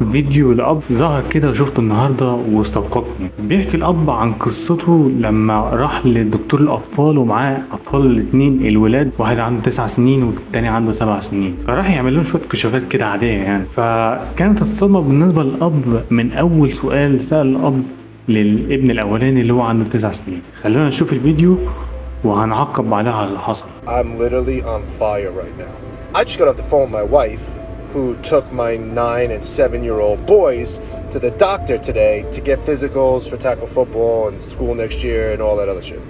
فيديو لأب ظهر كده وشفته النهارده واستوقفني. بيحكي الأب عن قصته لما راح لدكتور الأطفال ومعاه أطفال الاتنين الولاد، واحد عنده 9 سنين والتاني عنده 7 سنين، فراح يعمل لهم شوية كشوفات كده عادية يعني. فكانت الصدمة بالنسبة للأب من أول سؤال سأل الأب للابن الأولاني اللي هو عنده 9 سنين. خلونا نشوف الفيديو وهنعقب بعدها على اللي حصل. I'm literally on fire right now. I just got off the phone with my wife, who took my 9 and 7-year-old boys to the doctor today to get physicals for tackle football and school next year and all that other shit.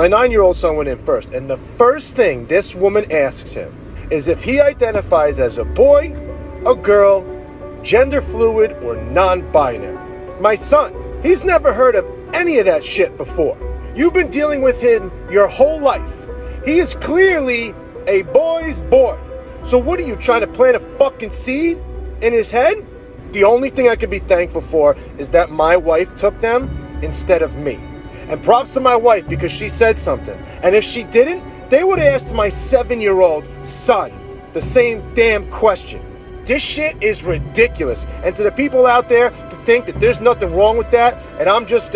My 9-year-old son went in first, and the first thing this woman asks him is if he identifies as a boy, a girl, gender fluid, or non-binary. My son, he's never heard of any of that shit before. You've been dealing with him your whole life. He is clearly a boy's boy. So what are you trying to plant a fucking seed in his head? The only thing I could be thankful for is that my wife took them instead of me. And props to my wife because she said something. And if she didn't, they would have asked my 7-year-old son the same damn question. This shit is ridiculous. And to the people out there who think that there's nothing wrong with that and I'm just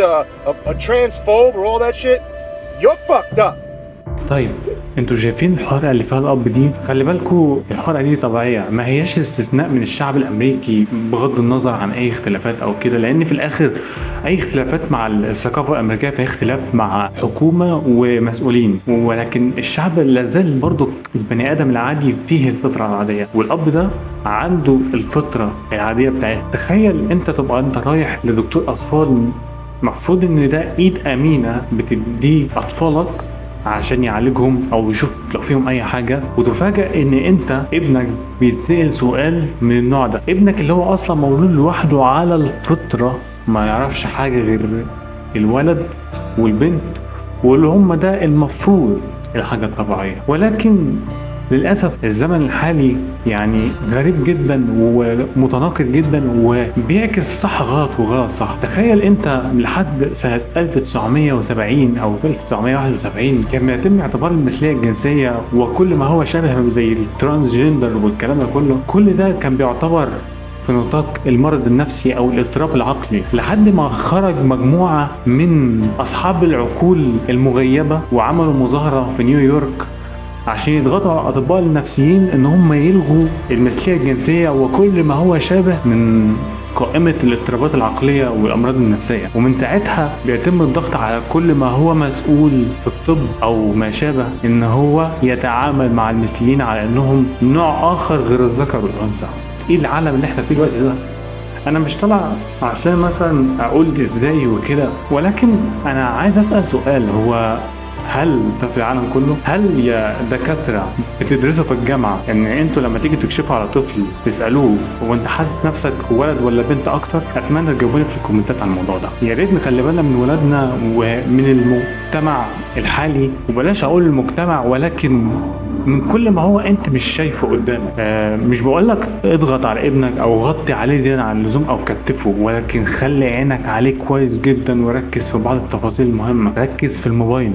a transphobe or all that shit, you're fucked up. طيب انتوا شايفين الحرقة اللي فيها الأب دي؟ خلي بالكوا الحرقة دي طبيعية، ما هياش استثناء من الشعب الأمريكي بغض النظر عن أي اختلافات أو كده، لأن في الآخر أي اختلافات مع الثقافة الأمريكية فهي اختلاف مع حكومة ومسؤولين، ولكن الشعب لازال برضو البني آدم العادي فيه الفطرة العادية، والأب ده عنده الفطرة العادية بتاعته. تخيل أنت تبقى أنت رايح لدكتور أطفال، مفروض إن ده إيد أمينة بتديه أطفالك عشان يعالجهم او يشوف لو فيهم اي حاجة، وتفاجأ ان انت ابنك بيتسأل سؤال من النوع ده. ابنك اللي هو اصلا مولود لوحده على الفطرة، ما يعرفش حاجة غير الولد والبنت، واللي هم ده المفروض الحاجة الطبيعية. ولكن للأسف الزمن الحالي يعني غريب جدا ومتناقض جدا وبيعكس صح غلط وغلط صح. تخيل انت لحد سنة 1970 او 1971 كان بيتم اعتبار المثلية الجنسية وكل ما هو شبه زي الترانسجندر والكلام ده كله، كل ده كان بيعتبر في نطاق المرض النفسي او الاضطراب العقلي، لحد ما خرج مجموعة من اصحاب العقول المغيبة وعملوا مظاهرة في نيويورك عشان يضغطوا على الأطباء النفسيين إن هم يلغوا المثلية الجنسية وكل ما هو شابه من قائمة الاضطرابات العقلية والأمراض النفسية. ومن ساعتها بيتم الضغط على كل ما هو مسؤول في الطب أو ما شابه إن هو يتعامل مع المثليين على إنهم نوع آخر غير الذكر والأنثى. إيه العالم اللي إحنا فيه دلوقتي ده؟ أنا مش طالع عشان مثلا أقول إزاي وكده، ولكن أنا عايز أسأل سؤال، هو هل ده في العالم كله؟ هل يا دكاترة بتدرسوا في الجامعة ان انتوا لما تيجي تكشفوا على طفل تسألوه هو انت حاسس نفسك ولد ولا بنت اكتر؟ اتمنى تجاوبوني في الكومنتات على الموضوع ده. يا ريت نخلي بالنا من ولادنا ومن المجتمع الحالي، وبلاش اقول المجتمع ولكن من كل ما هو انت مش شايفه قدامك. مش بقولك اضغط على ابنك او غطي عليه زيادة عن اللزوم او كتفه، ولكن خلي عينك عليه كويس جدا وركز في بعض التفاصيل المهمة. ركز في الموبايل،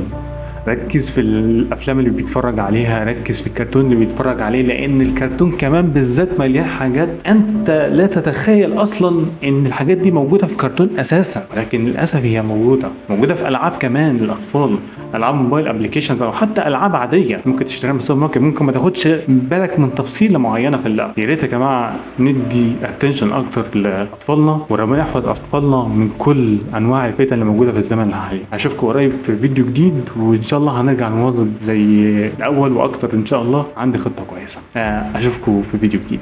ركز في الافلام اللي بيتفرج عليها، ركز في الكرتون اللي بيتفرج عليه، لان الكرتون كمان بالذات مليان حاجات انت لا تتخيل اصلا ان الحاجات دي موجوده في كرتون اساسا، لكن للاسف هي موجوده في العاب كمان للاطفال، العاب موبايل ابلكيشنز او حتى العاب عاديه ممكن تشتريها من السوبر ماركت، ممكن ما تاخدش بالك من تفصيله معينه في اللعب. يا ريت يا جماعه ندي اتنشن اكتر لاطفالنا، وربنا يحفظ اطفالنا من كل انواع الفتن اللي موجوده في الزمن الحالي. اشوفكم قريب في فيديو جديد، وان شاء الله هنرجع نواظب زي الاول واكتر ان شاء الله. عندي خطه كويسه. اشوفكم في فيديو جديد.